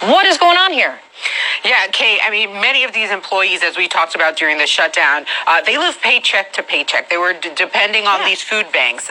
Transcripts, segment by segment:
What is going on here? Yeah, Kate, I mean, many of these employees, as we talked about during the shutdown, they live paycheck to paycheck. They were depending on these food banks.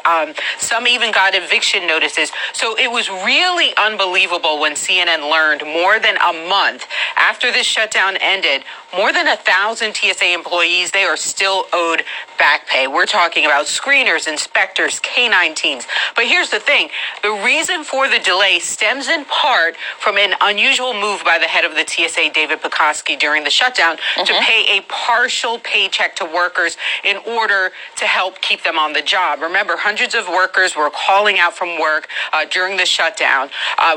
Some even got eviction notices. So it was really unbelievable when CNN learned more than a month after this shutdown ended, more than 1,000 TSA employees, they are still owed back pay. We're talking about screeners, inspectors, K-9 teams. But here's the thing. The reason for the delay stems in part from an unusual move by the head of the TSA, David Pekoski, during the shutdown to pay a partial paycheck to workers in order to help keep them on the job. Remember, hundreds of workers were calling out from work during the shutdown.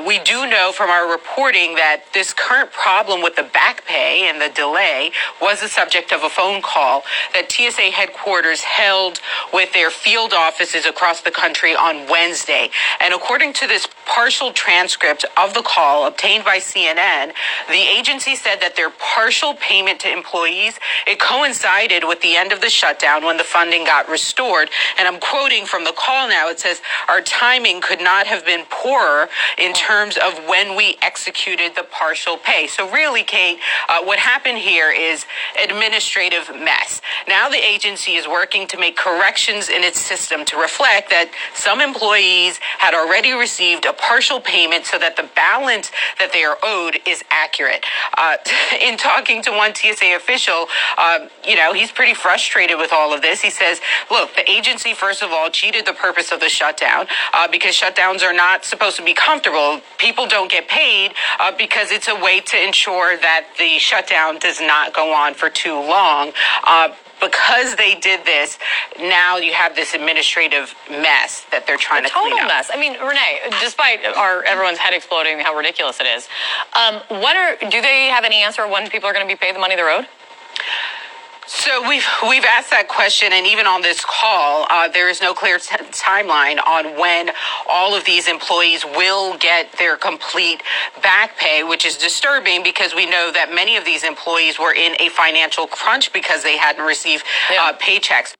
We do know from our reporting that this current problem with the back pay and the delay was the subject of a phone call that TSA headquarters held with their field offices across the country on Wednesday. And according to this partial transcript of the call obtained by CNN, the agency said that their partial payment to employees, it coincided with the end of the shutdown when the funding got restored. And I'm quoting from the call now. It says, "Our timing could not have been poorer in terms of when we executed the partial pay." So really, Kate, what happened here is administrative mess. Now the agency is working to make corrections in its system to reflect that some employees had already received a partial payment so that the balance that they are owed is accurate. In talking to one TSA official, he's pretty frustrated with all of this. He says, look, the agency, first of all, cheated the purpose of the shutdown because shutdowns are not supposed to be comfortable. People don't get paid because it's a way to ensure that the shutdown does not go on for too long. Because they did this, now you have this administrative mess that they're trying to clean up. Total mess. I mean, Renee, despite everyone's head exploding, how ridiculous it is, do they have any answer when people are going to be paid the money they're owed? So we've asked that question, and even on this call, there is no clear timeline on when all of these employees will get their complete back pay, which is disturbing because we know that many of these employees were in a financial crunch because they hadn't received paychecks.